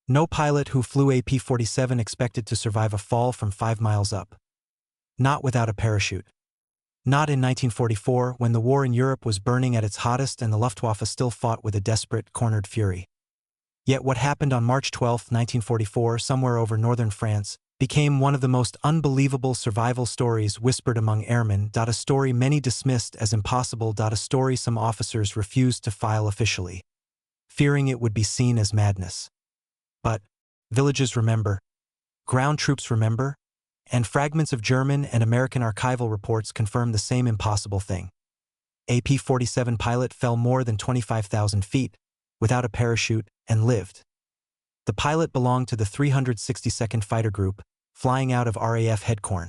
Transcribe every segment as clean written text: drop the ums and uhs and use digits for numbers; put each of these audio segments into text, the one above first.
No pilot who flew a P-47 expected to survive a fall from 5 miles up. Not without a parachute. Not in 1944, when the war in Europe was burning at its hottest and the Luftwaffe still fought with a desperate, cornered fury. Yet what happened on March 12, 1944, somewhere over northern France, became one of the most unbelievable survival stories whispered among airmen. A story many dismissed as impossible. A story some officers refused to file officially, fearing it would be seen as madness. But villages remember, ground troops remember, and fragments of German and American archival reports confirm the same impossible thing. A P-47 pilot fell more than 25,000 feet, without a parachute, and lived. The pilot belonged to the 362nd Fighter Group, flying out of RAF Headcorn.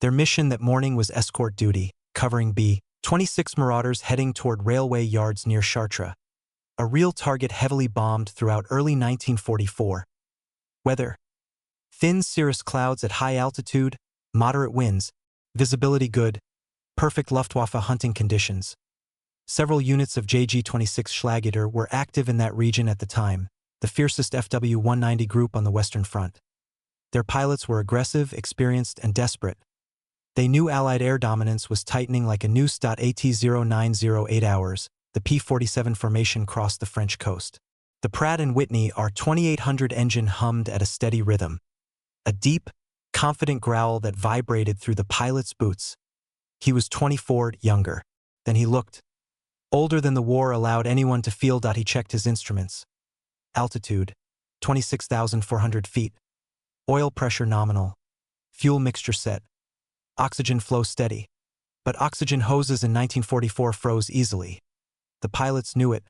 Their mission that morning was escort duty, covering B-26 Marauders heading toward railway yards near Chartres, a real target heavily bombed throughout early 1944. Weather: thin cirrus clouds at high altitude, moderate winds, visibility good, perfect Luftwaffe hunting conditions. Several units of JG-26 Schlagiter were active in that region at the time, the fiercest FW-190 group on the Western Front. Their pilots were aggressive, experienced, and desperate. They knew Allied air dominance was tightening like a noose. At 0908 hours, the P-47 formation crossed the French coast. The Pratt & Whitney R-2800 engine hummed at a steady rhythm. A deep, confident growl that vibrated through the pilot's boots. He was 24 younger than he looked. Older than the war allowed anyone to feel. He checked his instruments. Altitude: 26,400 feet. Oil pressure nominal. Fuel mixture set. Oxygen flow steady. But oxygen hoses in 1944 froze easily. The pilots knew it.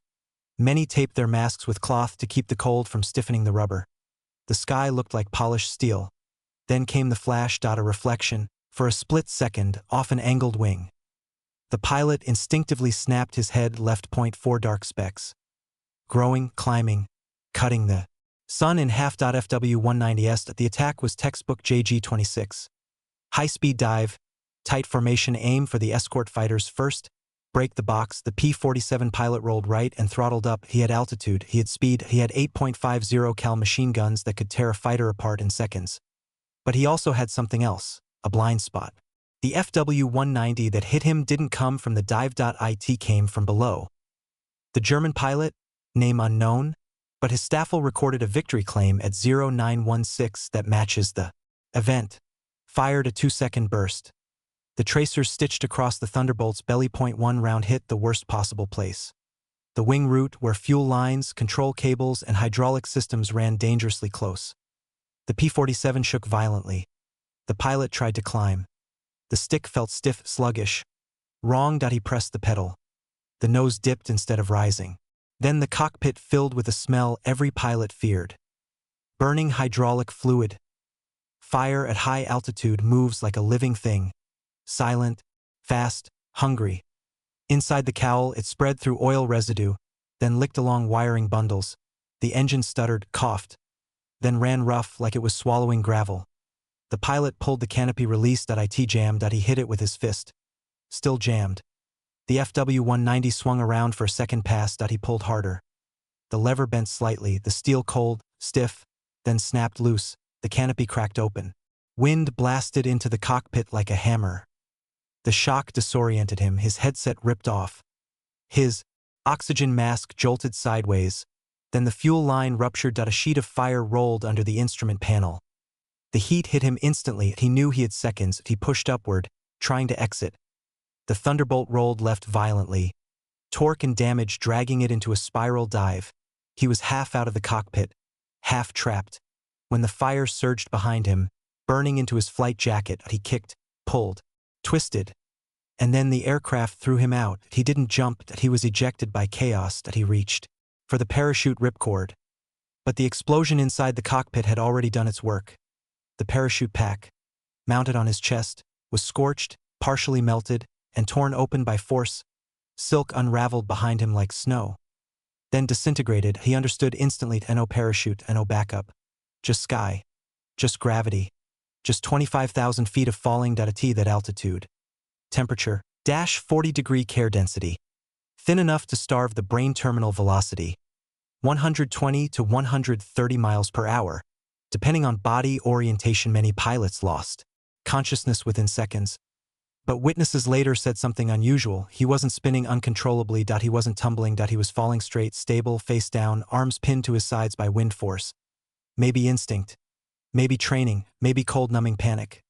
Many taped their masks with cloth to keep the cold from stiffening the rubber. The sky looked like polished steel. Then came the flash. A reflection, for a split second, off an angled wing. The pilot instinctively snapped his head left. 4 dark specks. Growing, climbing, cutting the sun in half. FW-190s. The attack was textbook JG-26. High-speed dive, tight formation, aim for the escort fighters first, break the box. The P-47 pilot rolled right and throttled up. He had altitude, he had speed, he had 8.50 cal machine guns that could tear a fighter apart in seconds. But he also had something else, a blind spot. The FW-190 that hit him didn't come from the dive. It came from below. The German pilot, name unknown, but his staffel recorded a victory claim at 0916 that matches the event. Fired a 2-second burst. The tracers stitched across the Thunderbolt's belly. 1 round hit the worst possible place. The wing root where fuel lines, control cables, and hydraulic systems ran dangerously close. The P-47 shook violently. The pilot tried to climb. The stick felt stiff, sluggish. Wrong. He pressed the pedal. The nose dipped instead of rising. Then the cockpit filled with a smell every pilot feared. Burning hydraulic fluid. Fire at high altitude moves like a living thing. Silent, fast, hungry. Inside the cowl, it spread through oil residue, then licked along wiring bundles. The engine stuttered, coughed, then ran rough like it was swallowing gravel. The pilot pulled the canopy release. It jammed. He hit it with his fist. Still jammed. The FW-190 swung around for a second pass. He pulled harder. The lever bent slightly, the steel cold, stiff, then snapped loose. The canopy cracked open. Wind blasted into the cockpit like a hammer. The shock disoriented him, his headset ripped off. His oxygen mask jolted sideways. Then the fuel line ruptured. A sheet of fire rolled under the instrument panel. The heat hit him instantly. He knew he had seconds. He pushed upward, trying to exit. The Thunderbolt rolled left violently. Torque and damage dragging it into a spiral dive. He was half out of the cockpit, half trapped. When the fire surged behind him, burning into his flight jacket, he kicked, pulled, twisted. And then the aircraft threw him out. He didn't jump. He was ejected by chaos. He reached for the parachute ripcord. But the explosion inside the cockpit had already done its work. The parachute pack, mounted on his chest, was scorched, partially melted, and torn open by force. Silk unraveled behind him like snow. Then disintegrated. He understood instantly. No parachute, no backup. Just sky. Just gravity. Just 25,000 feet of falling. At that altitude. Temperature, -40 degree care density. Thin enough to starve the brain. Terminal velocity, 120 to 130 miles per hour. Depending on body orientation, many pilots lost consciousness within seconds. But witnesses later said something unusual. He wasn't spinning uncontrollably. He wasn't tumbling. He was falling straight, stable, face down, arms pinned to his sides by wind force. Maybe instinct. Maybe training. Maybe cold-numbing panic.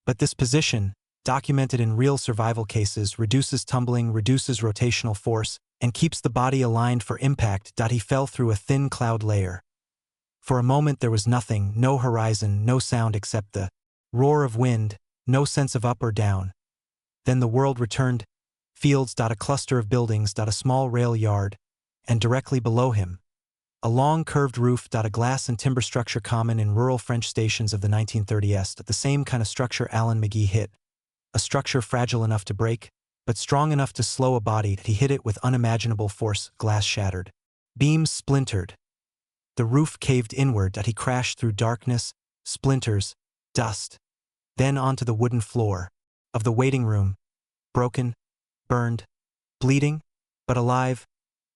But this position, documented in real survival cases, reduces tumbling, reduces rotational force, and keeps the body aligned for impact. He fell through a thin cloud layer. For a moment there was nothing, no horizon, no sound except the roar of wind, no sense of up or down. Then the world returned. Fields. A cluster of buildings. A small rail yard. And directly below him, a long curved roof. A glass and timber structure common in rural French stations of the 1930s. The same kind of structure Alan McGee hit. A structure fragile enough to break, but strong enough to slow a body. He hit it with unimaginable force. Glass shattered. Beams splintered. The roof caved inward. He crashed through darkness, splinters, dust. Then onto the wooden floor of the waiting room. Broken, burned, bleeding, but alive.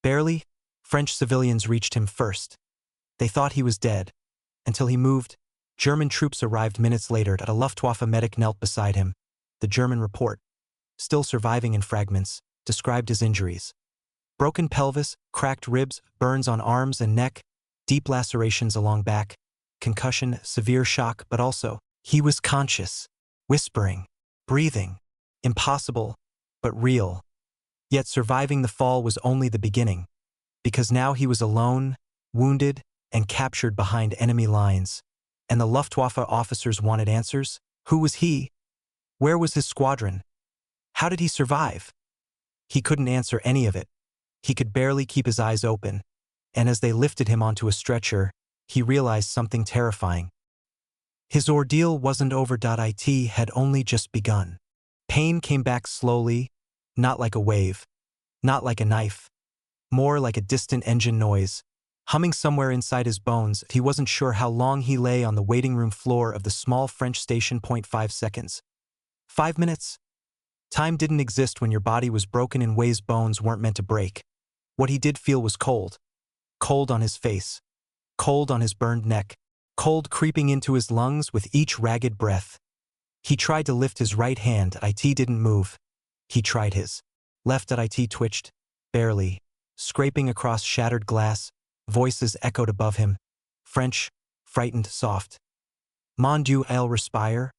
Barely. French civilians reached him first. They thought he was dead. Until he moved. German troops arrived minutes later. A Luftwaffe medic knelt beside him. The German report, still surviving in fragments, described his injuries. Broken pelvis, cracked ribs, burns on arms and neck, deep lacerations along back, concussion, severe shock, but also, he was conscious, whispering, breathing. Impossible, but real. Yet surviving the fall was only the beginning, because now he was alone, wounded, and captured behind enemy lines. And the Luftwaffe officers wanted answers. Who was he? Where was his squadron? How did he survive? He couldn't answer any of it. He could barely keep his eyes open, and as they lifted him onto a stretcher, he realized something terrifying. His ordeal wasn't over. It had only just begun. Pain came back slowly, not like a wave, not like a knife, more like a distant engine noise, humming somewhere inside his bones. He wasn't sure how long he lay on the waiting room floor of the small French station. 5 seconds. 5 minutes? Time didn't exist when your body was broken in ways bones weren't meant to break. What he did feel was cold. Cold on his face. Cold on his burned neck. Cold creeping into his lungs with each ragged breath. He tried to lift his right hand. It didn't move. He tried his left. It twitched, barely, scraping across shattered glass. Voices echoed above him. French, frightened, soft. Mon Dieu, il respire?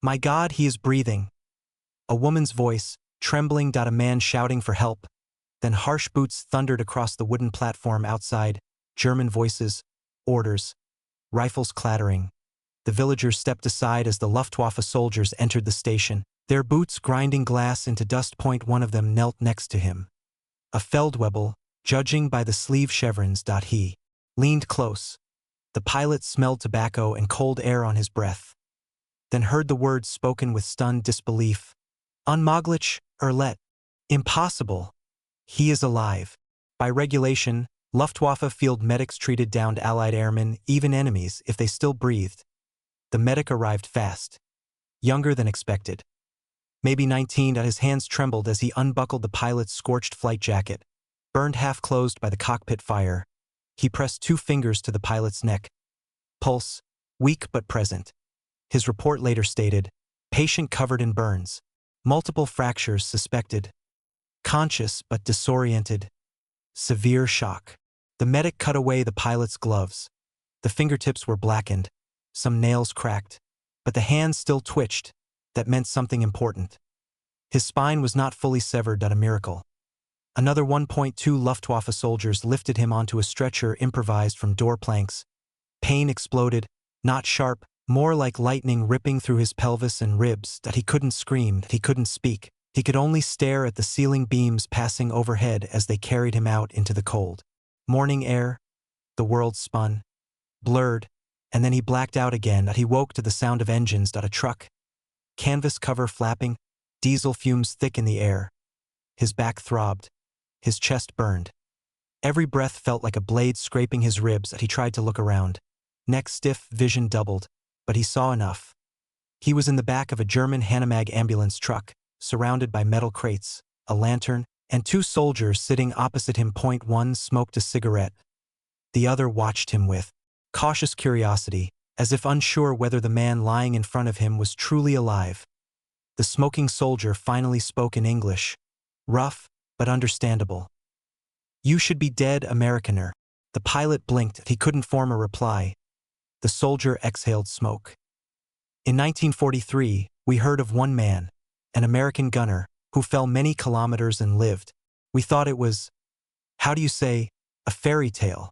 My God, he is breathing. A woman's voice, trembling. A man shouting for help. Then harsh boots thundered across the wooden platform outside. German voices, orders, rifles clattering. The villagers stepped aside as the Luftwaffe soldiers entered the station, their boots grinding glass into dust. One of them knelt next to him. A Feldwebel, judging by the sleeve chevrons. He leaned close. The pilot smelled tobacco and cold air on his breath. Then heard the words spoken with stunned disbelief. Unmöglich, Erlet. Impossible. He is alive. By regulation, Luftwaffe field medics treated downed Allied airmen, even enemies, if they still breathed. The medic arrived fast. Younger than expected. Maybe 19. His hands trembled as he unbuckled the pilot's scorched flight jacket, burned half closed by the cockpit fire. He pressed 2 fingers to the pilot's neck. Pulse, weak but present. His report later stated, patient covered in burns. Multiple fractures suspected. Conscious but disoriented. Severe shock. The medic cut away the pilot's gloves. The fingertips were blackened, some nails cracked, but the hands still twitched. That meant something important. His spine was not fully severed. A miracle. Another 1.2 Luftwaffe soldiers lifted him onto a stretcher improvised from door planks. Pain exploded, not sharp, more like lightning ripping through his pelvis and ribs. He couldn't scream, he couldn't speak. He could only stare at the ceiling beams passing overhead as they carried him out into the cold. Morning air. The world spun, blurred, and then he blacked out again. He woke to the sound of engines. A truck. Canvas cover flapping, diesel fumes thick in the air. His back throbbed. His chest burned. Every breath felt like a blade scraping his ribs. He tried to look around. Neck stiff, vision doubled, but he saw enough. He was in the back of a German Hanomag ambulance truck, surrounded by metal crates, a lantern, and 2 soldiers sitting opposite him. One smoked a cigarette. The other watched him with cautious curiosity, as if unsure whether the man lying in front of him was truly alive. The smoking soldier finally spoke in English, rough but understandable. "You should be dead, Americaner." The pilot blinked. He couldn't form a reply. The soldier exhaled smoke. "In 1943, we heard of one man, an American gunner, who fell many kilometers and lived. We thought it was, how do you say, a fairy tale."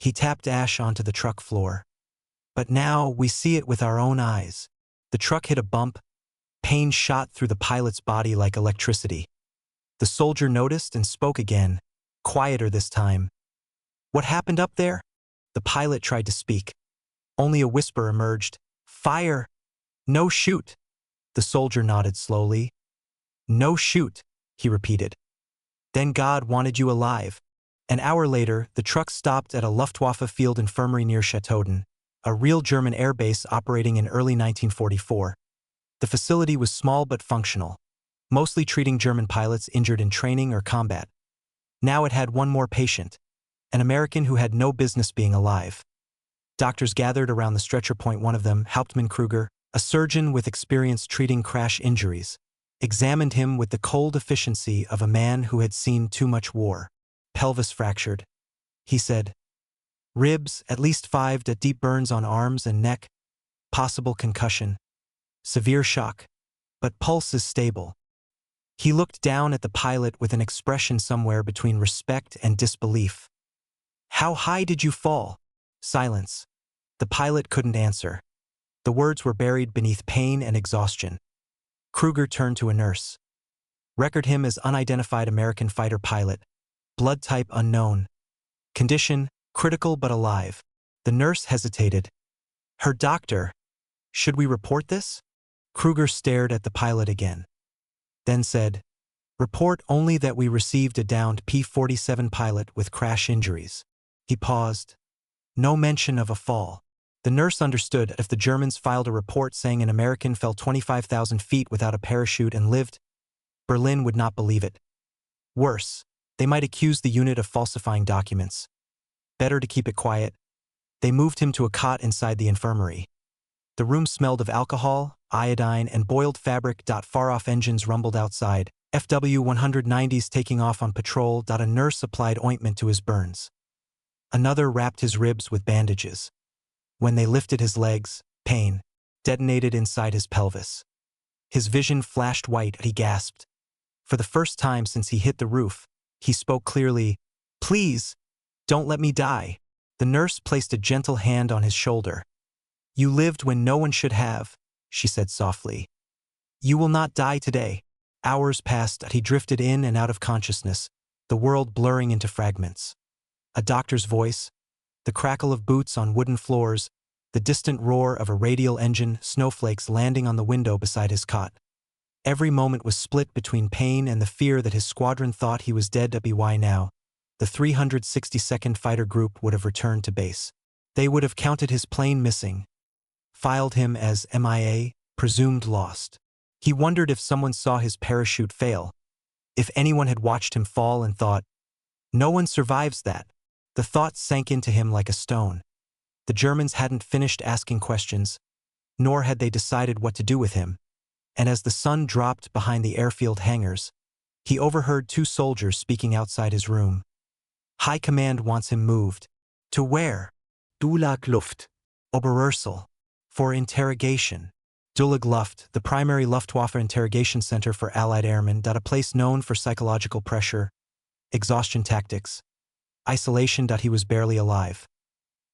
He tapped ash onto the truck floor. "But now we see it with our own eyes." The truck hit a bump. Pain shot through the pilot's body like electricity. The soldier noticed and spoke again, quieter this time. "What happened up there?" The pilot tried to speak. Only a whisper emerged. "Fire! No shoot!" The soldier nodded slowly. "No shoot," he repeated. "Then God wanted you alive." An hour later, the truck stopped at a Luftwaffe field infirmary near Chateaudun, a real German air base operating in early 1944. The facility was small but functional, mostly treating German pilots injured in training or combat. Now it had one more patient, an American who had no business being alive. Doctors gathered around the stretcher. One of them, Hauptmann Kruger, a surgeon with experience treating crash injuries, examined him with the cold efficiency of a man who had seen too much war. "Pelvis fractured," he said. "Ribs, at least 5 deep burns on arms and neck. Possible concussion. Severe shock. But pulse is stable." He looked down at the pilot with an expression somewhere between respect and disbelief. "How high did you fall?" Silence. The pilot couldn't answer. The words were buried beneath pain and exhaustion. Kruger turned to a nurse. "Record him as unidentified American fighter pilot. Blood type unknown. Condition, critical but alive." The nurse hesitated. "Her doctor. Should we report this?" Kruger stared at the pilot again. Then said, "Report only that we received a downed P-47 pilot with crash injuries." He paused. No mention of a fall. The nurse understood. If the Germans filed a report saying an American fell 25,000 feet without a parachute and lived, Berlin would not believe it. Worse, they might accuse the unit of falsifying documents. Better to keep it quiet. They moved him to a cot inside the infirmary. The room smelled of alcohol, iodine, and boiled fabric. Far-off engines rumbled outside. FW-190s taking off on patrol. A nurse applied ointment to his burns. Another wrapped his ribs with bandages. When they lifted his legs, pain detonated inside his pelvis. His vision flashed white. He gasped. For the first time since he hit the roof, he spoke clearly. "Please, don't let me die." The nurse placed a gentle hand on his shoulder. "You lived when no one should have," she said softly. "You will not die today." Hours passed. He drifted in and out of consciousness, the world blurring into fragments. A doctor's voice, the crackle of boots on wooden floors, the distant roar of a radial engine, snowflakes landing on the window beside his cot. Every moment was split between pain and the fear that his squadron thought he was dead. By now, the 362nd Fighter Group would have returned to base. They would have counted his plane missing, filed him as MIA, presumed lost. He wondered if someone saw his parachute fail, if anyone had watched him fall and thought, "No one survives that." The thought sank into him like a stone. The Germans hadn't finished asking questions, nor had they decided what to do with him. And as the sun dropped behind the airfield hangars, he overheard 2 soldiers speaking outside his room. "High Command wants him moved." "To where?" "Dulag Luft. Oberursel. For interrogation." Dulag Luft, the primary Luftwaffe interrogation center for Allied airmen. A place known for psychological pressure, exhaustion tactics, isolation. He was barely alive.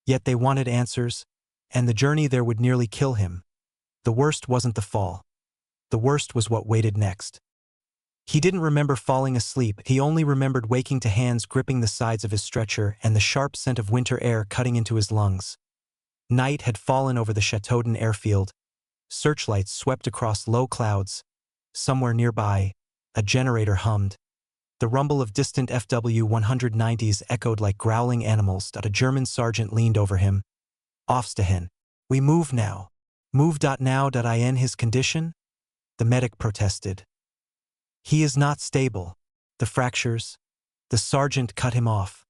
Yet they wanted answers, and the journey there would nearly kill him. The worst wasn't the fall. The worst was what waited next. He didn't remember falling asleep. He only remembered waking to hands gripping the sides of his stretcher and the sharp scent of winter air cutting into his lungs. Night had fallen over the Chateaudun airfield. Searchlights swept across low clouds. Somewhere nearby, a generator hummed. The rumble of distant FW-190s echoed like growling animals. A German sergeant leaned over him. "Aufstehen. We move now." "Move now. In his condition?" The medic protested. "He is not stable. The fractures." The sergeant cut him off.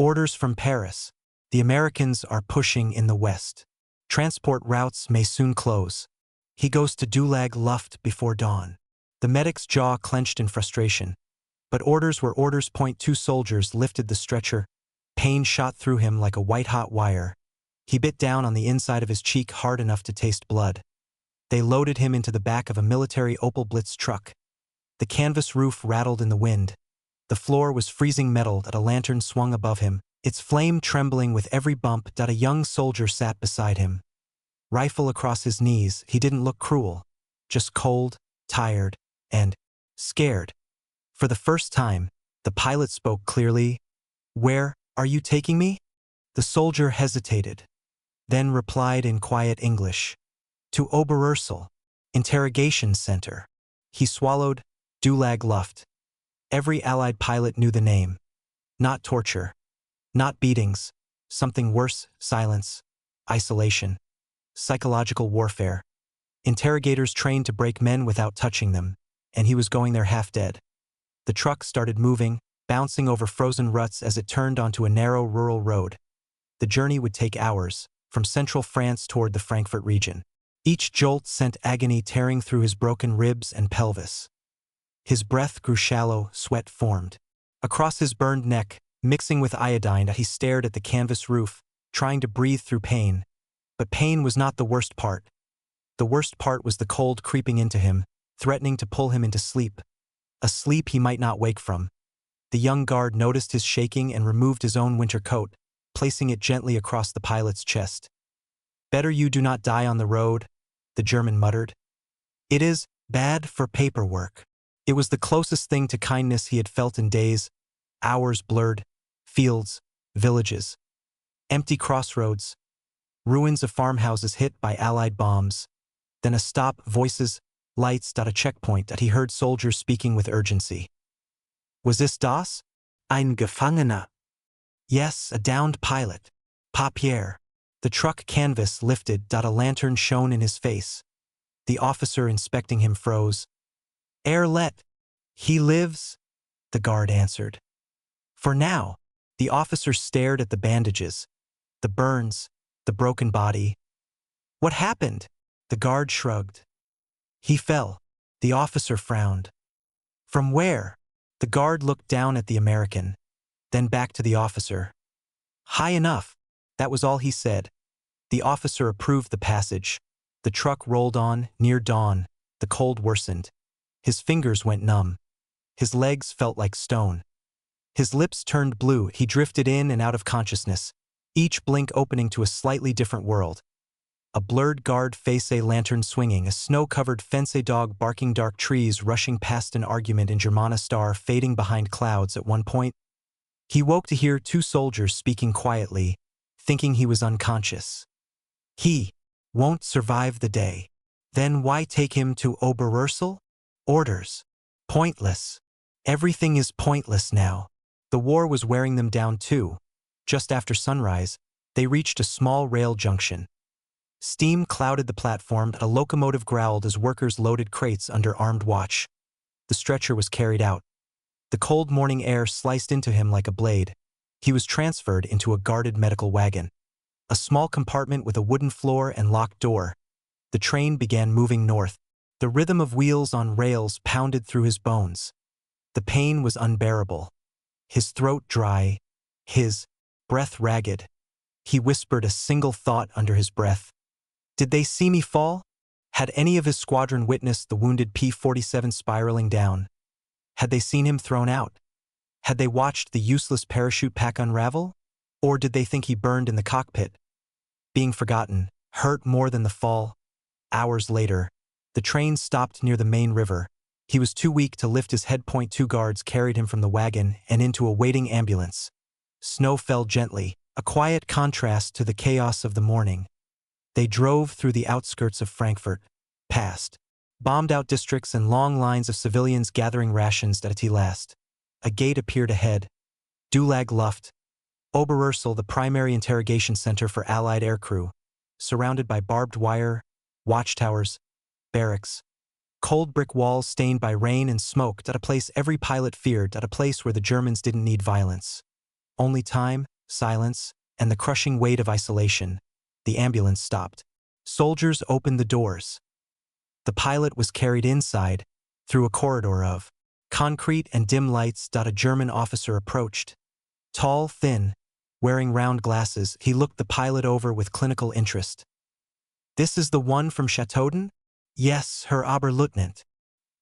Orders from Paris. The Americans are pushing in the west. Transport routes may soon close. He goes to WWII before dawn. The medic's jaw clenched in frustration. But orders were orders. Two soldiers lifted the stretcher. Pain shot through him like a white-hot wire. He bit down on the inside of his cheek hard enough to taste blood. They loaded him into the back of a military Opel Blitz truck. The canvas roof rattled in the wind. The floor was freezing metal. A lantern swung above him, its flame trembling with every bump. A young soldier sat beside him. Rifle across his knees, he didn't look cruel. Just cold, tired, and scared. For the first time, the pilot spoke clearly. "Where are you taking me?" The soldier hesitated, then replied in quiet English. "To Oberursel, interrogation center." He swallowed. WWII. Every Allied pilot knew the name. Not torture. Not beatings. Something worse: silence, isolation, psychological warfare. Interrogators trained to break men without touching them, and he was going there half dead. The truck started moving, bouncing over frozen ruts as it turned onto a narrow rural road. The journey would take hours, from central France toward the Frankfurt region. Each jolt sent agony tearing through his broken ribs and pelvis. His breath grew shallow, sweat formed. Across his burned neck, mixing with iodine, he stared at the canvas roof, trying to breathe through pain. But pain was not the worst part. The worst part was the cold creeping into him, threatening to pull him into sleep. A sleep he might not wake from. The young guard noticed his shaking and removed his own winter coat, placing it gently across the pilot's chest. "Better you do not die on the road," the German muttered. "It is bad for paperwork." It was the closest thing to kindness he had felt in days. Hours blurred, fields, villages, empty crossroads, ruins of farmhouses hit by Allied bombs. Then a stop, voices, lights. A checkpoint. He heard soldiers speaking with urgency. "Was this das? Ein Gefangener?" "Yes, a downed pilot. Papier." The truck canvas lifted. A lantern shone in his face. The officer inspecting him froze. "Let. He lives," the guard answered. For now. The officer stared at the bandages, the burns, the broken body. "What happened?" The guard shrugged. "He fell." The officer frowned. "From where?" The guard looked down at the American, then back to the officer. "High enough." That was all he said. The officer approved the passage. The truck rolled on. Near dawn, the cold worsened. His fingers went numb. His legs felt like stone. His lips turned blue. He drifted in and out of consciousness, each blink opening to a slightly different world. A blurred guard face, a lantern swinging, a snow-covered fence, a dog barking, dark trees rushing past, an argument in German, a star fading behind clouds. At one point, he woke to hear two soldiers speaking quietly, thinking he was unconscious. "He won't survive the day." "Then why take him to Oberursel?" "Orders. Pointless. Everything is pointless now." The war was wearing them down too. Just after sunrise, they reached a small rail junction. Steam clouded the platform. A locomotive growled as workers loaded crates under armed watch. The stretcher was carried out. The cold morning air sliced into him like a blade. He was transferred into a guarded medical wagon. A small compartment with a wooden floor and locked door. The train began moving north. The rhythm of wheels on rails pounded through his bones. The pain was unbearable. His throat dry, his breath ragged. He whispered a single thought under his breath. Did they see me fall? Had any of his squadron witnessed the wounded P-47 spiraling down? Had they seen him thrown out? Had they watched the useless parachute pack unravel? Or did they think he burned in the cockpit? Being forgotten hurt more than the fall. Hours later, the train stopped near the main river. He was too weak to lift his head. Two guards carried him from the wagon and into a waiting ambulance. Snow fell gently, a quiet contrast to the chaos of the morning. They drove through the outskirts of Frankfurt, past bombed-out districts and long lines of civilians gathering rations. At last, a gate appeared ahead. WWII, Oberursel, the primary interrogation center for Allied aircrew, surrounded by barbed wire, watchtowers, barracks. Cold brick walls stained by rain and smoke. At a place every pilot feared. At a place where the Germans didn't need violence. Only time, silence, and the crushing weight of isolation. The ambulance stopped. Soldiers opened the doors. The pilot was carried inside, through a corridor of concrete and dim lights. A German officer approached. Tall, thin, wearing round glasses, he looked the pilot over with clinical interest. "This is the one from Chateaudun?" "Yes, Herr Oberleutnant."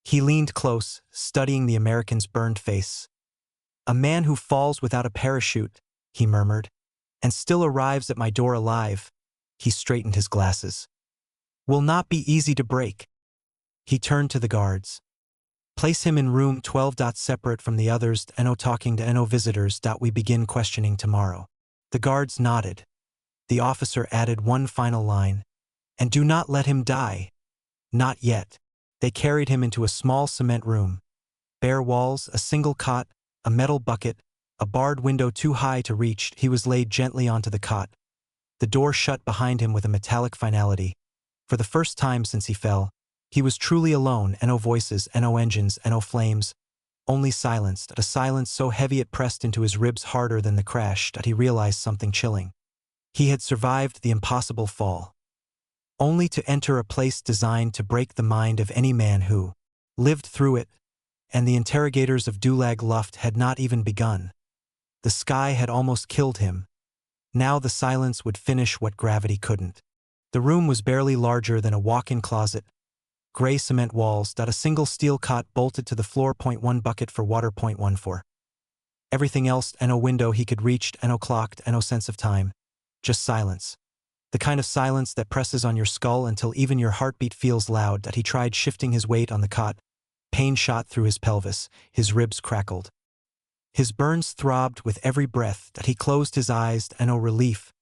He leaned close, studying the American's burned face. "A man who falls without a parachute," he murmured, "and still arrives at my door alive." He straightened his glasses. "Will not be easy to break." He turned to the guards. "Place him in room 12. Separate from the others. No talking to no visitors. We begin questioning tomorrow." The guards nodded. The officer added one final line. "And do not let him die." "Not yet." They carried him into a small cement room. Bare walls, a single cot, a metal bucket, a barred window too high to reach. He was laid gently onto the cot. The door shut behind him with a metallic finality. For the first time since he fell, he was truly alone. No voices, no engines, no flames. Only silence, a silence so heavy it pressed into his ribs harder than the crash. He realized something chilling. He had survived the impossible fall, only to enter a place designed to break the mind of any man who lived through it, and the interrogators of Dulag Luft had not even begun. The sky had almost killed him. Now the silence would finish what gravity couldn't. The room was barely larger than a walk-in closet. Gray cement walls, a single steel cot bolted to the floor. .1 bucket for water. .14. Everything else, no window he could reach, no clock, no sense of time. Just silence. The kind of silence that presses on your skull until even your heartbeat feels loud. He tried shifting his weight on the cot. Pain shot through his pelvis, his ribs crackled. His burns throbbed with every breath. He closed his eyes, no relief.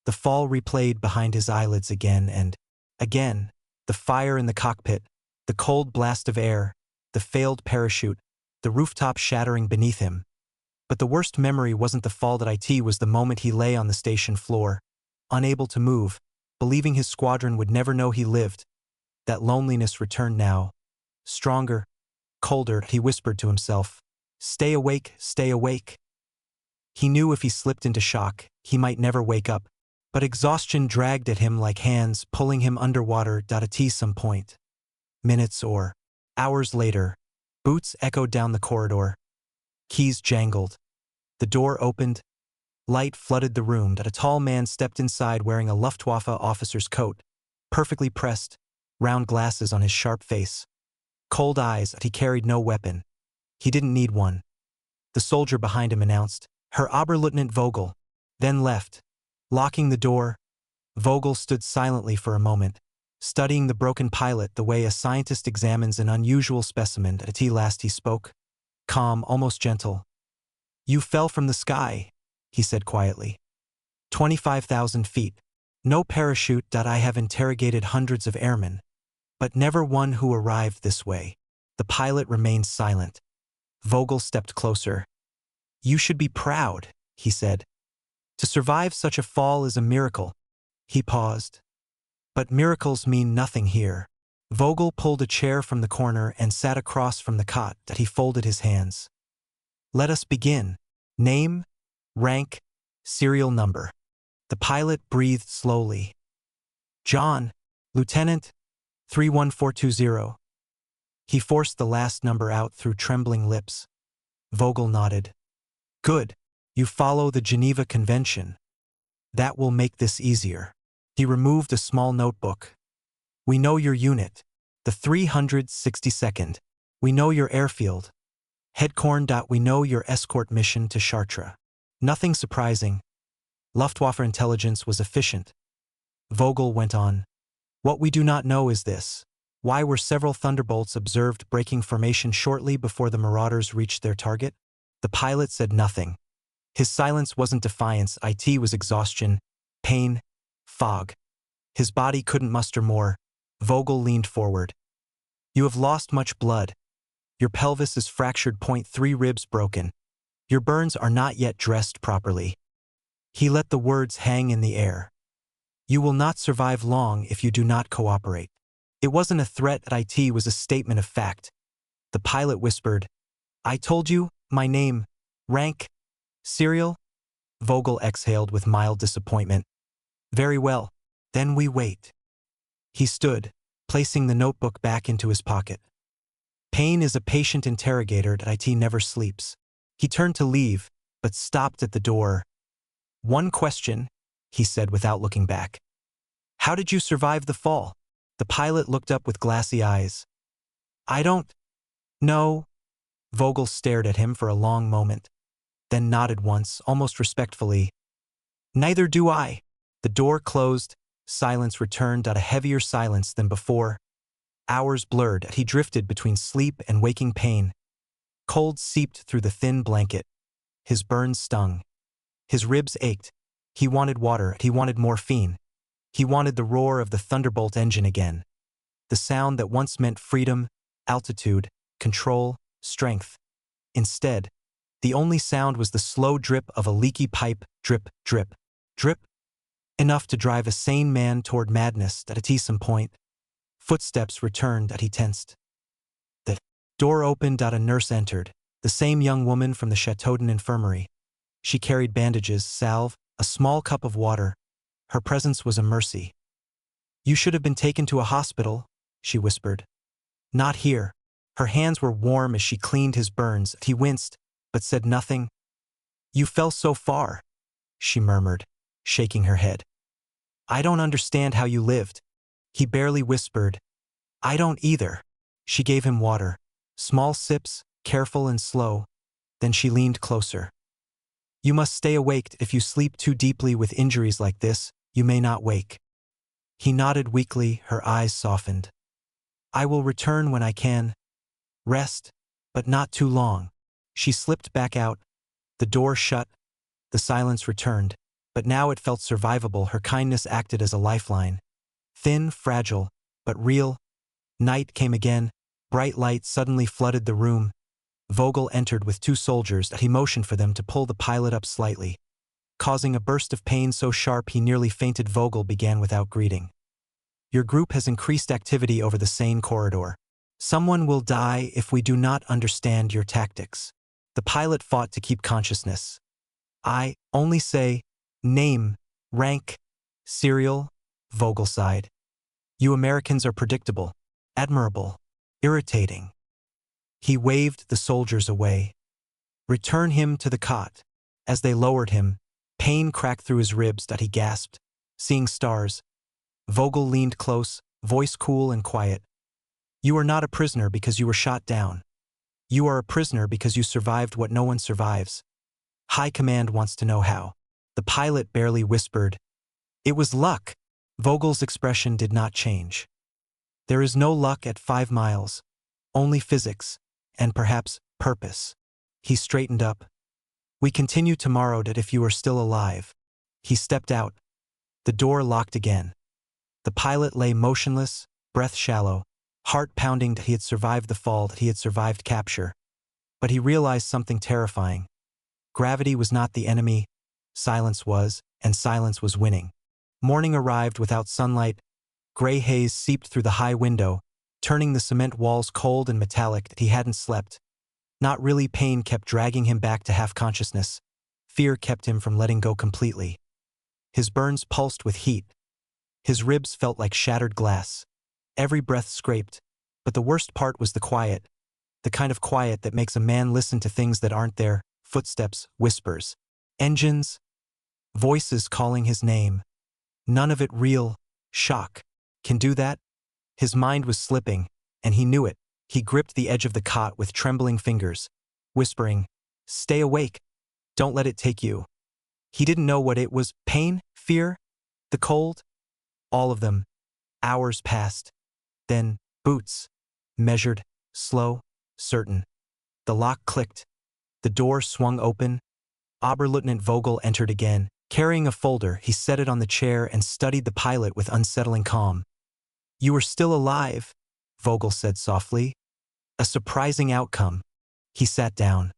The fall replayed behind his eyelids again and again. The fire in the cockpit, the cold blast of air, the failed parachute, the rooftop shattering beneath him. But the worst memory wasn't the fall. It was the moment he lay on the station floor, unable to move, believing his squadron would never know he lived. That loneliness returned now. Stronger, colder. He whispered to himself, "Stay awake, stay awake." He knew if he slipped into shock, he might never wake up. But exhaustion dragged at him like hands, pulling him underwater. At some point, minutes or hours later, boots echoed down the corridor. Keys jangled. The door opened. Light flooded the room. A tall man stepped inside wearing a Luftwaffe officer's coat, perfectly pressed, round glasses on his sharp face. Cold eyes. He carried no weapon. He didn't need one. The soldier behind him announced, "Herr Oberleutnant Vogel," then left. Locking the door, Vogel stood silently for a moment, studying the broken pilot the way a scientist examines an unusual specimen. At last he spoke, calm, almost gentle. "You fell from the sky," he said quietly. 25,000 feet. No parachute. I have interrogated hundreds of airmen, but never one who arrived this way. The pilot remained silent. Vogel stepped closer. "You should be proud," he said. "To survive such a fall is a miracle." He paused. "But miracles mean nothing here." Vogel pulled a chair from the corner and sat across from the cot. He folded his hands. "Let us begin. Name, rank, serial number." The pilot breathed slowly. "John, Lieutenant, 31420. He forced the last number out through trembling lips. Vogel nodded. "Good. You follow the Geneva Convention. That will make this easier." He removed a small notebook. "We know your unit, the 362nd. We know your airfield. Headcorn. We know your escort mission to Chartres." Nothing surprising. Luftwaffe intelligence was efficient. Vogel went on. "What we do not know is this. Why were several Thunderbolts observed breaking formation shortly before the marauders reached their target?" The pilot said nothing. His silence wasn't defiance. It was exhaustion, pain, fog. His body couldn't muster more. Vogel leaned forward. "You have lost much blood. Your pelvis is fractured. .3 ribs broken. Your burns are not yet dressed properly." He let the words hang in the air. "You will not survive long if you do not cooperate." It wasn't a threat. It was a statement of fact. The pilot whispered, "I told you, my name, rank, serial." Vogel exhaled with mild disappointment. Very well. Then we wait. He stood, placing the notebook back into his pocket. Pain is a patient interrogator that IT never sleeps. He turned to leave, but stopped at the door. One question, he said without looking back. How did you survive the fall? The pilot looked up with glassy eyes. I don't know. Vogel stared at him for a long moment, then nodded once, almost respectfully. Neither do I. The door closed, silence returned, a heavier silence than before. Hours blurred, he drifted between sleep and waking pain. Cold seeped through the thin blanket. His burns stung. His ribs ached. He wanted water, he wanted morphine. He wanted the roar of the Thunderbolt engine again. The sound that once meant freedom, altitude, control, strength. Instead, the only sound was the slow drip of a leaky pipe, drip, drip, drip. Enough to drive a sane man toward madness at some point. Footsteps returned, he tensed. The door opened, a nurse entered, the same young woman from the Chateaudun infirmary. She carried bandages, salve, a small cup of water. Her presence was a mercy. You should have been taken to a hospital, she whispered. Not here. Her hands were warm as she cleaned his burns. He winced, but said nothing. You fell so far, she murmured, shaking her head. I don't understand how you lived. He barely whispered. I don't either. She gave him water. Small sips, careful and slow. Then she leaned closer. You must stay awake. If you sleep too deeply with injuries like this, you may not wake. He nodded weakly, her eyes softened. I will return when I can. Rest, but not too long. She slipped back out. The door shut. The silence returned, but now it felt survivable. Her kindness acted as a lifeline. Thin, fragile, but real. Night came again. Bright light suddenly flooded the room. Vogel entered with two soldiers. He motioned for them to pull the pilot up slightly. Causing a burst of pain so sharp he nearly fainted, Vogel began without greeting. Your group has increased activity over the Seine corridor. Someone will die if we do not understand your tactics. The pilot fought to keep consciousness. I only say, name, rank, serial, Vogel sighed. You Americans are predictable, admirable, irritating. He waved the soldiers away. Return him to the cot. As they lowered him, pain cracked through his ribs that he gasped, seeing stars. Vogel leaned close, voice cool and quiet. You are not a prisoner because you were shot down. You are a prisoner because you survived what no one survives. High Command wants to know how. The pilot barely whispered. It was luck. Vogel's expression did not change. There is no luck at 5 miles. Only physics, and perhaps purpose. He straightened up. We continue tomorrow that if you are still alive. He stepped out. The door locked again. The pilot lay motionless, breath shallow, heart pounding that he had survived the fall, that he had survived capture. But he realized something terrifying. Gravity was not the enemy. Silence was, and silence was winning. Morning arrived without sunlight. Gray haze seeped through the high window, turning the cement walls cold and metallic that he hadn't slept. Not really, pain kept dragging him back to half-consciousness. Fear kept him from letting go completely. His burns pulsed with heat. His ribs felt like shattered glass. Every breath scraped, but the worst part was the quiet. The kind of quiet that makes a man listen to things that aren't there. Footsteps, whispers, engines, voices calling his name. None of it real. Shock. Can do that? His mind was slipping, and he knew it. He gripped the edge of the cot with trembling fingers, whispering, Stay awake. Don't let it take you. He didn't know what it was. Pain? Fear? The cold? All of them. Hours passed. Then, boots. Measured, slow, certain. The lock clicked. The door swung open. Oberleutnant Vogel entered again. Carrying a folder, he set it on the chair and studied the pilot with unsettling calm. You are still alive, Vogel said softly. A surprising outcome. He sat down.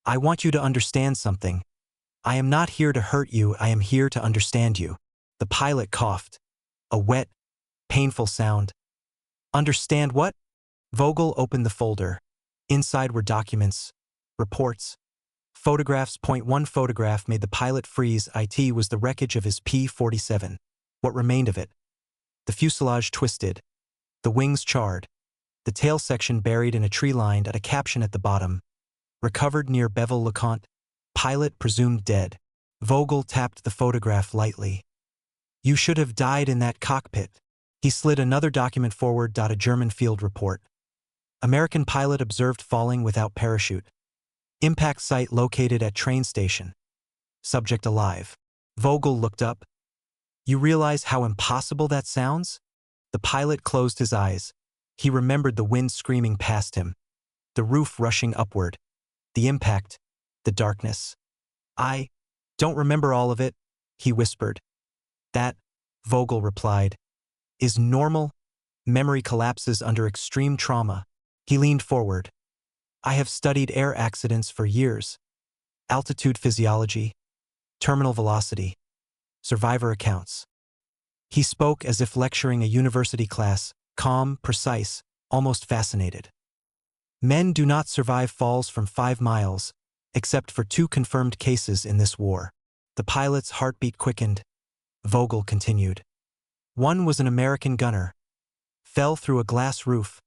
I want you to understand something. I am not here to hurt you, I am here to understand you. The pilot coughed. A wet, painful sound. Understand what? Vogel opened the folder. Inside were documents, reports, Photographs. Point 1 photograph made the pilot freeze. It was the wreckage of his P-47. What remained of it? The fuselage twisted, the wings charred, the tail section buried in a tree lined at a caption at the bottom. Recovered near Bevel-le-Comte. Pilot presumed dead. Vogel tapped the photograph lightly. You should have died in that cockpit. He slid another document forward. A German field report. American pilot observed falling without parachute. Impact site located at train station. Subject alive. Vogel looked up. You realize how impossible that sounds? The pilot closed his eyes. He remembered the wind screaming past him, the roof rushing upward, the impact, the darkness. I don't remember all of it, he whispered. That, Vogel replied, is normal. Memory collapses under extreme trauma. He leaned forward. I have studied air accidents for years. Altitude physiology, terminal velocity, survivor accounts. He spoke as if lecturing a university class, calm, precise, almost fascinated. Men do not survive falls from 5 miles, except for 2 confirmed cases in this war. The pilot's heartbeat quickened. Vogel continued. One was an American gunner. Fell through a glass roof,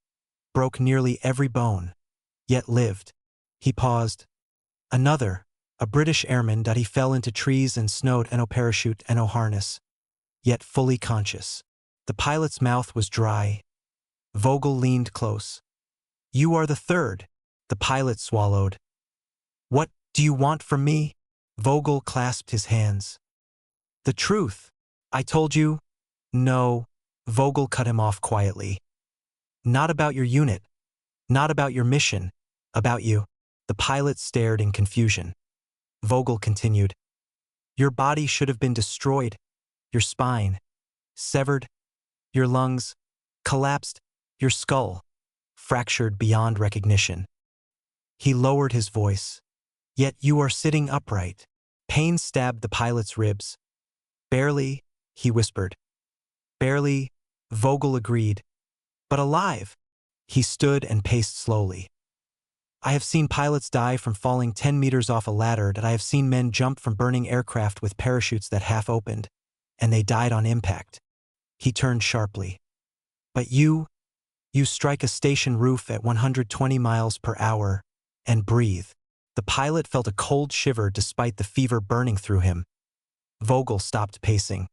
broke nearly every bone, yet lived. He paused. Another, a British airman. He fell into trees and snowed, no parachute, no harness, yet fully conscious. The pilot's mouth was dry. Vogel leaned close. You are the third, the pilot swallowed. What do you want from me? Vogel clasped his hands. The truth. I told you. No, Vogel cut him off quietly. Not about your unit. Not about your mission. About you. The pilot stared in confusion. Vogel continued. Your body should have been destroyed. Your spine severed. Your lungs collapsed. Your skull fractured beyond recognition. He lowered his voice. Yet you are sitting upright. Pain stabbed the pilot's ribs. Barely, he whispered. Barely, Vogel agreed. But alive. He stood and paced slowly. I have seen pilots die from falling 10 meters off a ladder. I have seen men jump from burning aircraft with parachutes that half opened, and they died on impact. He turned sharply. But you strike a station roof at 120 miles per hour and breathe. The pilot felt a cold shiver despite the fever burning through him. Vogel stopped pacing.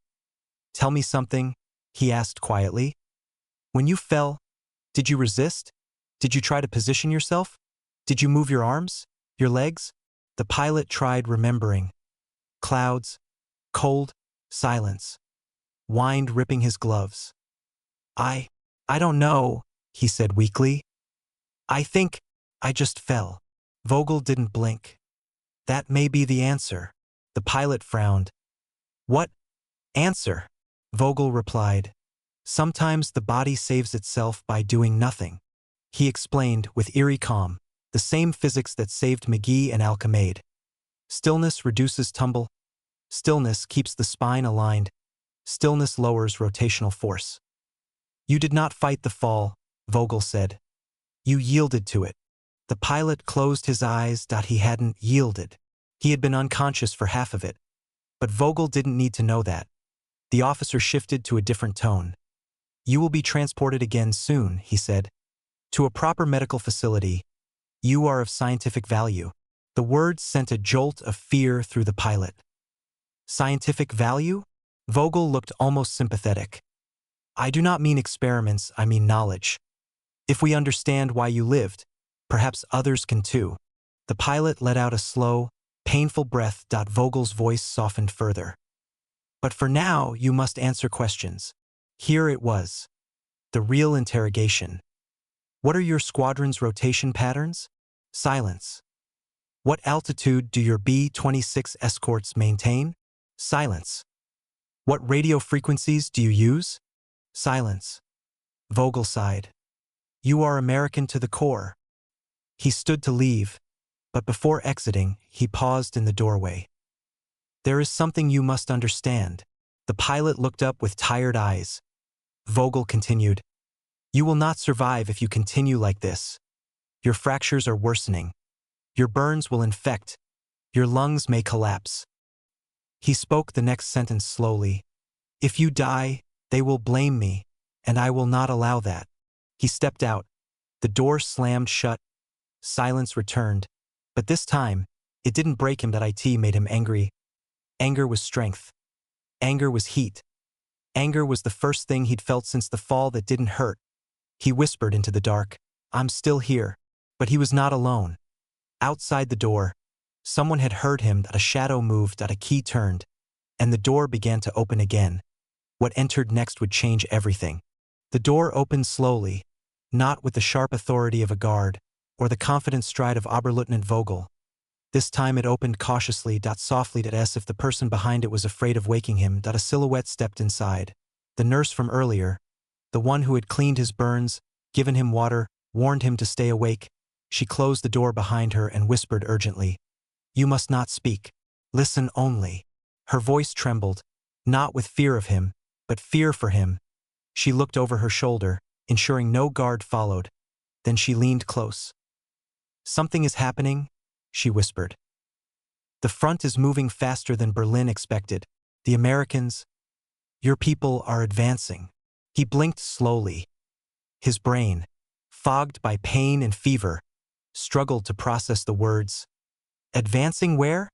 Tell me something, he asked quietly. When you fell, did you resist? Did you try to position yourself? Did you move your arms? Your legs? The pilot tried remembering. Clouds, cold, silence. Wind ripping his gloves. I don't know, he said weakly. I think I just fell. Vogel didn't blink. That may be the answer. The pilot frowned. What answer? Vogel replied. Sometimes the body saves itself by doing nothing. He explained with eerie calm, the same physics that saved McGee and Alchemade. Stillness reduces tumble. Stillness keeps the spine aligned. Stillness lowers rotational force. You did not fight the fall, Vogel said. You yielded to it. The pilot closed his eyes. He hadn't yielded. He had been unconscious for half of it. But Vogel didn't need to know that. The officer shifted to a different tone. You will be transported again soon, he said. To a proper medical facility. You are of scientific value. The words sent a jolt of fear through the pilot. Scientific value? Vogel looked almost sympathetic. I do not mean experiments, I mean knowledge. If we understand why you lived, perhaps others can too. The pilot let out a slow, painful breath. Vogel's voice softened further. But for now, you must answer questions. Here it was. The real interrogation. What are your squadron's rotation patterns? Silence. What altitude do your B-26 escorts maintain? Silence. What radio frequencies do you use? Silence. Vogel sighed. You are American to the core. He stood to leave, but before exiting, he paused in the doorway. There is something you must understand. The pilot looked up with tired eyes. Vogel continued. You will not survive if you continue like this. Your fractures are worsening. Your burns will infect. Your lungs may collapse. He spoke the next sentence slowly. If you die, they will blame me, and I will not allow that. He stepped out. The door slammed shut. Silence returned. But this time, it didn't break him. That IT made him angry. Anger was strength. Anger was heat. Anger was the first thing he'd felt since the fall that didn't hurt. He whispered into the dark, I'm still here. But he was not alone. Outside the door, someone had heard him. That a shadow moved. That a key turned. And the door began to open again. What entered next would change everything. The door opened slowly, not with the sharp authority of a guard, or the confident stride of Oberleutnant Vogel. This time it opened cautiously, softly, as if the person behind it was afraid of waking him. A silhouette stepped inside. The nurse from earlier, the one who had cleaned his burns, given him water, warned him to stay awake. She closed the door behind her and whispered urgently, You must not speak. Listen only. Her voice trembled, not with fear of him, but fear for him. She looked over her shoulder, ensuring no guard followed. Then she leaned close. Something is happening, she whispered. The front is moving faster than Berlin expected. The Americans, your people, are advancing. He blinked slowly. His brain, fogged by pain and fever, struggled to process the words. Advancing where?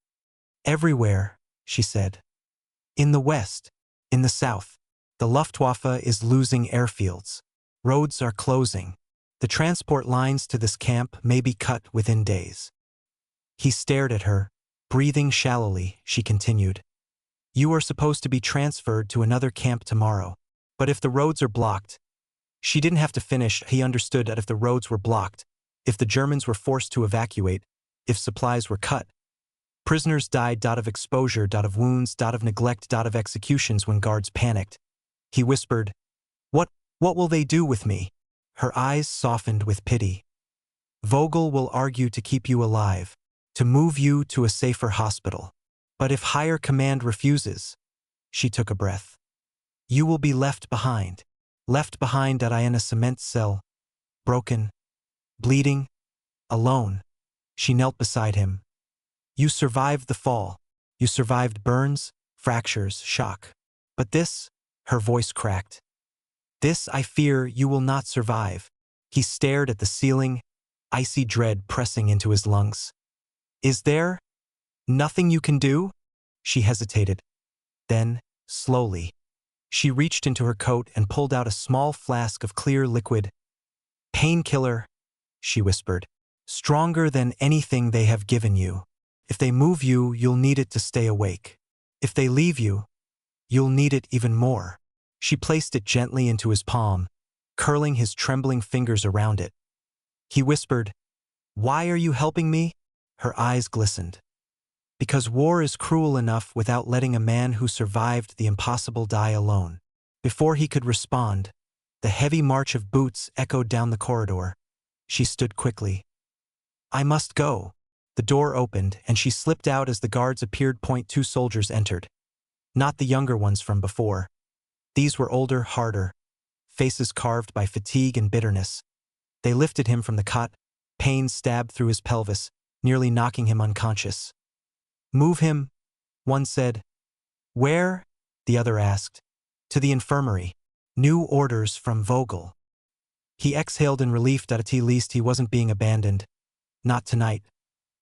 Everywhere, she said. In the west, in the south. The Luftwaffe is losing airfields. Roads are closing. The transport lines to this camp may be cut within days. He stared at her, breathing shallowly. She continued. You are supposed to be transferred to another camp tomorrow. But if the roads are blocked, she didn't have to finish. He understood that if the roads were blocked, if the Germans were forced to evacuate, if supplies were cut, prisoners died. Of exposure, of wounds, of neglect, of executions when guards panicked. He whispered, What will they do with me? Her eyes softened with pity. Vogel will argue to keep you alive, to move you to a safer hospital. But if higher command refuses, she took a breath. You will be left behind. Left behind in a cement cell, broken, bleeding, alone. She knelt beside him. You survived the fall. You survived burns, fractures, shock. But this, her voice cracked. This, I fear, you will not survive. He stared at the ceiling, icy dread pressing into his lungs. Is there nothing you can do? She hesitated. Then, slowly, she reached into her coat and pulled out a small flask of clear liquid. Painkiller, she whispered. Stronger than anything they have given you. If they move you, you'll need it to stay awake. If they leave you, you'll need it even more. She placed it gently into his palm, curling his trembling fingers around it. He whispered, Why are you helping me? Her eyes glistened. Because war is cruel enough without letting a man who survived the impossible die alone. Before he could respond, the heavy march of boots echoed down the corridor. She stood quickly. I must go. The door opened, and she slipped out as the guards appeared. 2 soldiers entered. Not the younger ones from before. These were older, harder, faces carved by fatigue and bitterness. They lifted him from the cot. Pain stabbed through his pelvis, nearly knocking him unconscious. Move him, one said. Where? The other asked. To the infirmary. New orders from Vogel. He exhaled in relief that at least he wasn't being abandoned. Not tonight.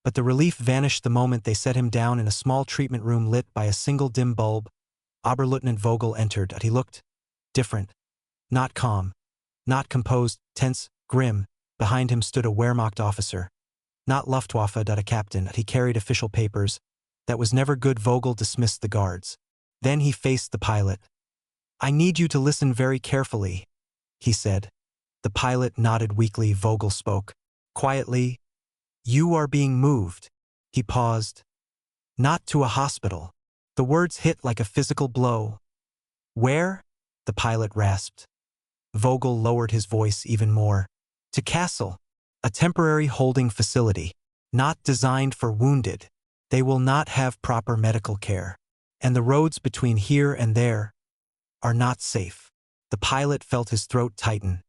But the relief vanished the moment they set him down in a small treatment room lit by a single dim bulb. Oberleutnant Vogel entered. He looked different. Not calm. Not composed, tense, grim. Behind him stood a Wehrmacht officer. Not Luftwaffe, a captain. He carried official papers. That was never good. Vogel dismissed the guards. Then he faced the pilot. I need you to listen very carefully, he said. The pilot nodded weakly. Vogel spoke. Quietly. You are being moved. He paused. Not to a hospital. The words hit like a physical blow. Where? The pilot rasped. Vogel lowered his voice even more. To Kassel, a temporary holding facility, not designed for wounded. They will not have proper medical care. And the roads between here and there are not safe. The pilot felt his throat tighten.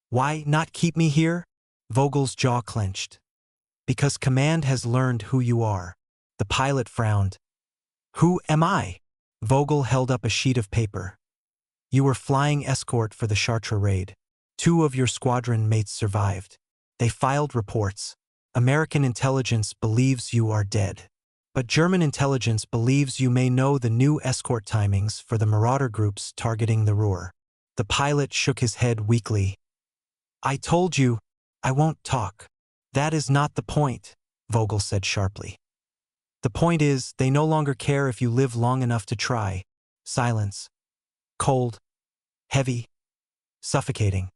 Why not keep me here? Vogel's jaw clenched. Because command has learned who you are. The pilot frowned. Who am I? Vogel held up a sheet of paper. You were flying escort for the Chartres raid. 2 of your squadron mates survived. They filed reports. American intelligence believes you are dead. But German intelligence believes you may know the new escort timings for the marauder groups targeting the Ruhr. The pilot shook his head weakly. I told you, I won't talk. That is not the point, Vogel said sharply. The point is, they no longer care if you live long enough to try. Silence. Cold. Heavy. Suffocating.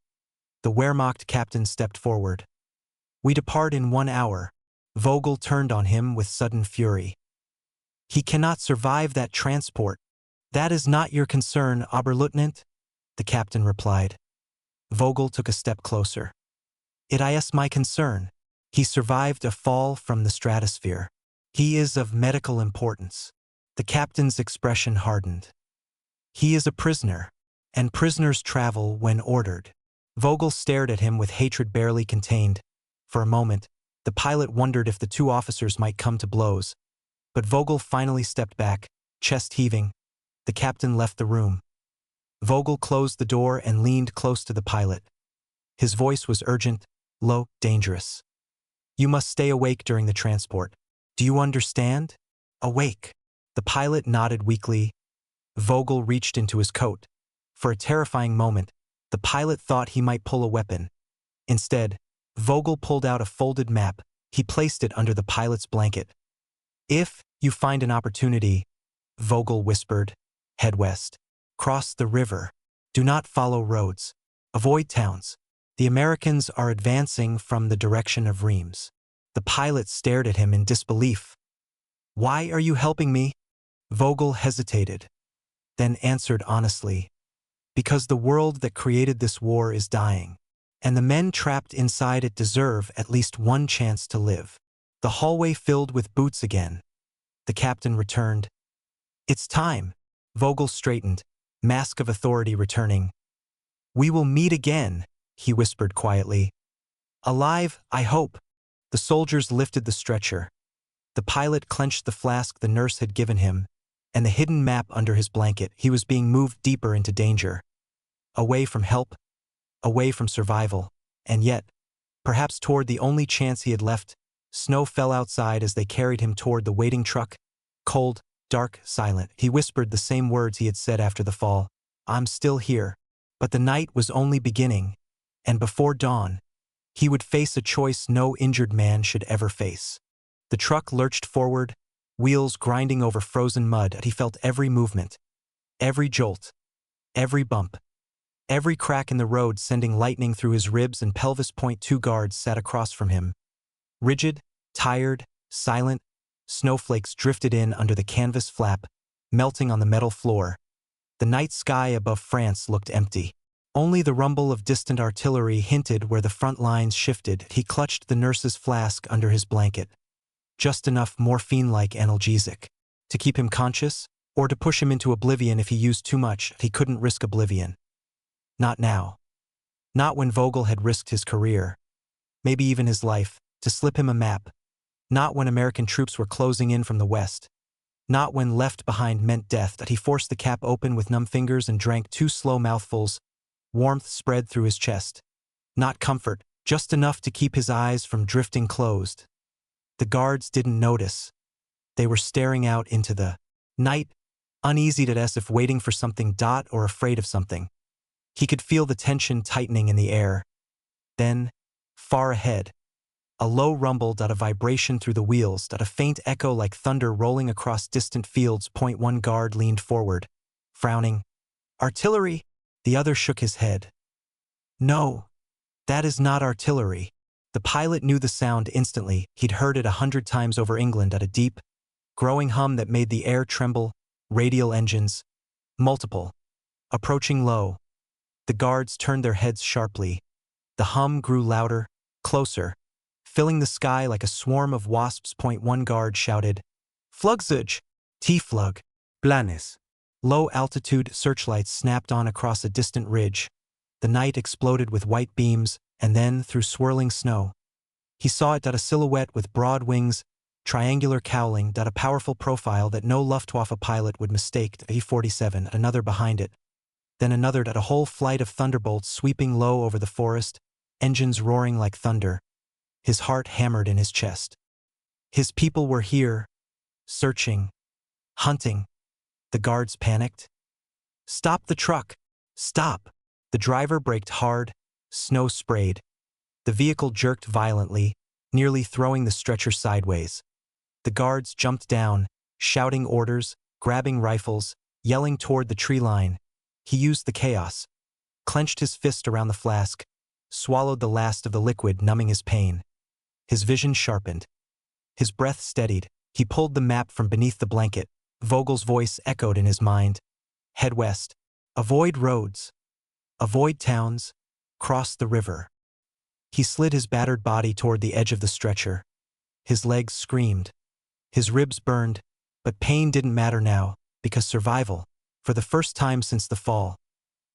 The Wehrmacht captain stepped forward. We depart in 1 hour. Vogel turned on him with sudden fury. He cannot survive that transport. That is not your concern, Oberleutnant, the captain replied. Vogel took a step closer. It is my concern. He survived a fall from the stratosphere. He is of medical importance. The captain's expression hardened. He is a prisoner, and prisoners travel when ordered. Vogel stared at him with hatred barely contained. For a moment, the pilot wondered if the 2 officers might come to blows. But Vogel finally stepped back, chest heaving. The captain left the room. Vogel closed the door and leaned close to the pilot. His voice was urgent, low, dangerous. You must stay awake during the transport. Do you understand? Awake. The pilot nodded weakly. Vogel reached into his coat. For a terrifying moment, the pilot thought he might pull a weapon. Instead, Vogel pulled out a folded map. He placed it under the pilot's blanket. If you find an opportunity, Vogel whispered, head west. Cross the river. Do not follow roads. Avoid towns. The Americans are advancing from the direction of Reims. The pilot stared at him in disbelief. Why are you helping me? Vogel hesitated, then answered honestly. Because the world that created this war is dying, and the men trapped inside it deserve at least one chance to live. The hallway filled with boots again. The captain returned. It's time. Vogel straightened, mask of authority returning. We will meet again, he whispered quietly. Alive, I hope. The soldiers lifted the stretcher. The pilot clenched the flask the nurse had given him, and the hidden map under his blanket. He was being moved deeper into danger. Away from help, away from survival, and yet, perhaps toward the only chance he had left. Snow fell outside as they carried him toward the waiting truck. Cold, dark, silent. He whispered the same words he had said after the fall. I'm still here. But the night was only beginning, and before dawn, he would face a choice no injured man should ever face. The truck lurched forward, wheels grinding over frozen mud, and he felt every movement, every jolt, every bump, every crack in the road sending lightning through his ribs and pelvis. 2 guards sat across from him. Rigid, tired, silent, snowflakes drifted in under the canvas flap, melting on the metal floor. The night sky above France looked empty. Only the rumble of distant artillery hinted where the front lines shifted. He clutched the nurse's flask under his blanket. Just enough morphine-like analgesic. To keep him conscious, or to push him into oblivion if he used too much. He couldn't risk oblivion. Not now. Not when Vogel had risked his career, maybe even his life, to slip him a map. Not when American troops were closing in from the west. Not when left behind meant death. That he forced the cap open with numb fingers and drank 2 slow mouthfuls. Warmth spread through his chest. Not comfort, just enough to keep his eyes from drifting closed. The guards didn't notice. They were staring out into the night, uneasy as if waiting for something or afraid of something. He could feel the tension tightening in the air. Then, far ahead, a low rumble, a vibration through the wheels, a faint echo like thunder rolling across distant fields. 1 guard leaned forward, frowning. Artillery? The other shook his head. No, that is not artillery. The pilot knew the sound instantly. He'd heard it 100 times over England at a deep, growing hum that made the air tremble. Radial engines. Multiple. Approaching low. The guards turned their heads sharply. The hum grew louder, closer, filling the sky like a swarm of wasps. 1 guard shouted, Flugzeug! T-Flug! Blanes! Low-altitude searchlights snapped on across a distant ridge. The night exploded with white beams, and then through swirling snow. He saw it, a silhouette with broad wings, triangular cowling, a powerful profile that no Luftwaffe pilot would mistake, a P-47, another behind it, then another, a whole flight of Thunderbolts sweeping low over the forest, engines roaring like thunder. His heart hammered in his chest. His people were here, searching, hunting. The guards panicked. "Stop the truck! Stop!" The driver braked hard, snow sprayed. The vehicle jerked violently, nearly throwing the stretcher sideways. The guards jumped down, shouting orders, grabbing rifles, yelling toward the tree line. He used the chaos, clenched his fist around the flask, swallowed the last of the liquid, numbing his pain. His vision sharpened. His breath steadied. He pulled the map from beneath the blanket. Vogel's voice echoed in his mind. Head west. Avoid roads. Avoid towns. Cross the river. He slid his battered body toward the edge of the stretcher. His legs screamed. His ribs burned, but pain didn't matter now, because survival, for the first time since the fall,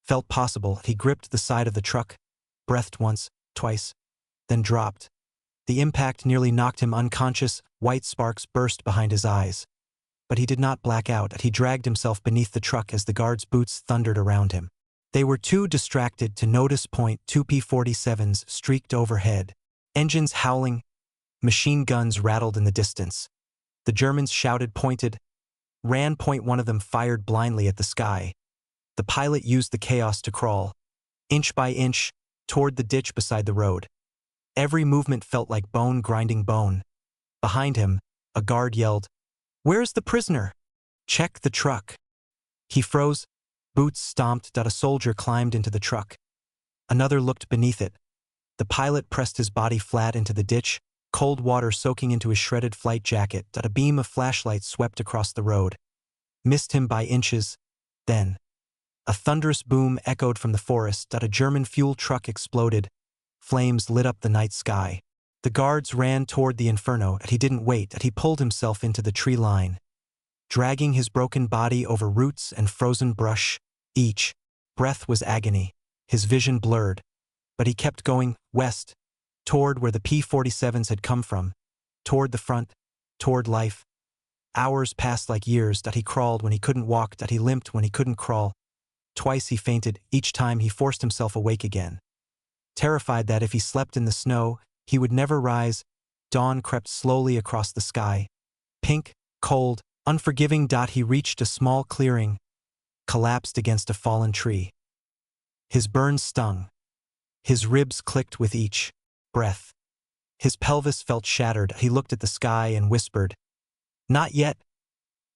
felt possible. He gripped the side of the truck, breathed once, twice, then dropped. The impact nearly knocked him unconscious. White sparks burst behind his eyes. But he did not black out. He dragged himself beneath the truck as the guards' boots thundered around him. They were too distracted to notice. Two P-47s streaked overhead, engines howling, machine guns rattled in the distance. The Germans shouted, pointed, ran. One of them fired blindly at the sky. The pilot used the chaos to crawl, inch by inch, toward the ditch beside the road. Every movement felt like bone grinding bone. Behind him, a guard yelled, "Where's the prisoner? Check the truck." He froze. Boots stomped. A soldier climbed into the truck. Another looked beneath it. The pilot pressed his body flat into the ditch, cold water soaking into his shredded flight jacket. A beam of flashlight swept across the road, missed him by inches. Then, a thunderous boom echoed from the forest. A German fuel truck exploded. Flames lit up the night sky. The guards ran toward the inferno. He didn't wait. He pulled himself into the tree line, dragging his broken body over roots and frozen brush. Each breath was agony. His vision blurred, but he kept going, west, toward where the P-47s had come from, toward the front, toward life. Hours passed like years. He crawled when he couldn't walk. He limped when he couldn't crawl. Twice he fainted. Each time he forced himself awake again. Terrified that if he slept in the snow, he would never rise, dawn crept slowly across the sky. Pink, cold, unforgiving. He reached a small clearing, collapsed against a fallen tree. His burns stung. His ribs clicked with each breath. His pelvis felt shattered. He looked at the sky and whispered, "Not yet."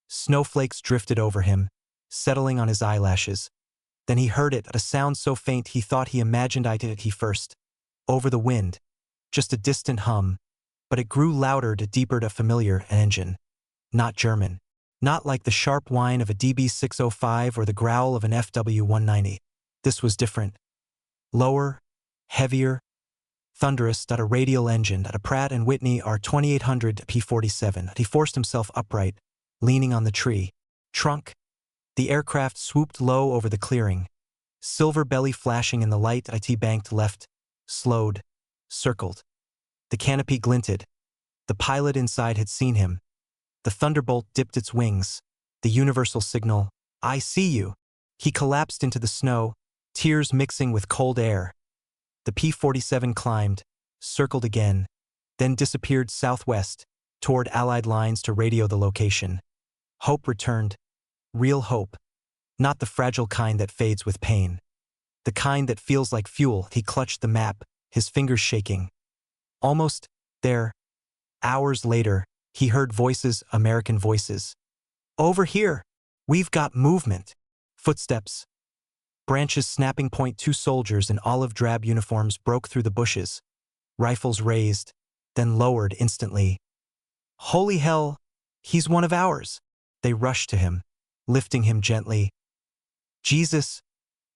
Snowflakes drifted over him, settling on his eyelashes. Then he heard it, a sound so faint he thought he imagined it first. Over the wind. Just a distant hum. But it grew louder, deeper, a familiar engine. Not German. Not like the sharp whine of a DB605 or the growl of an FW190. This was different. Lower, heavier, thunderous. A radial engine, a Pratt & Whitney R2800 P-47. He forced himself upright, leaning on the tree trunk. The aircraft swooped low over the clearing, silver belly flashing in the light. It banked left, slowed, circled. The canopy glinted. The pilot inside had seen him. The Thunderbolt dipped its wings. The universal signal, "I see you." He collapsed into the snow, tears mixing with cold air. The P-47 climbed, circled again, then disappeared southwest, toward Allied lines to radio the location. Hope returned. Real hope. Not the fragile kind that fades with pain. The kind that feels like fuel. He clutched the map, his fingers shaking. Almost there. Hours later, he heard voices, American voices. "Over here. We've got movement." Footsteps. Branches snapping. Two soldiers in olive drab uniforms broke through the bushes. Rifles raised, then lowered instantly. "Holy hell, he's one of ours." They rushed to him, lifting him gently. "Jesus,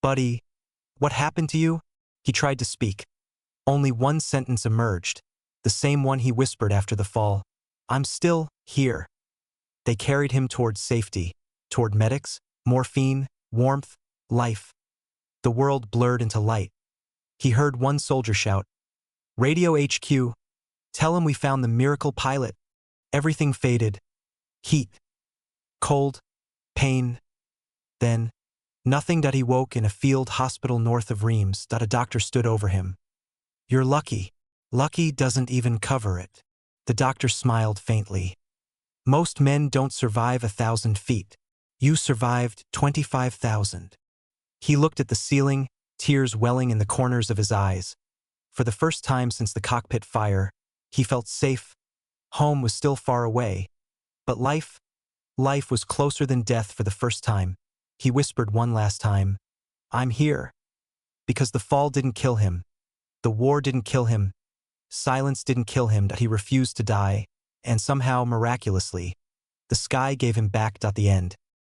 buddy, what happened to you?" He tried to speak. Only one sentence emerged, the same one he whispered after the fall. "I'm still here." They carried him toward safety, toward medics, morphine, warmth, life. The world blurred into light. He heard one soldier shout, "Radio HQ, tell him we found the miracle pilot." Everything faded. Heat. Cold. Pain. Then, nothing. He woke in a field hospital north of Reims. A doctor stood over him. You're lucky. Lucky doesn't even cover it. The doctor smiled faintly. Most men don't survive 1,000 feet. You survived 25,000. He looked at the ceiling, tears welling in the corners of his eyes. For the first time since the cockpit fire, he felt safe. Home was still far away. But life was closer than death for the first time. He whispered one last time, I'm here. Because the fall didn't kill him. The war didn't kill him. Silence didn't kill him. He refused to die. And somehow, miraculously, the sky gave him back. The end.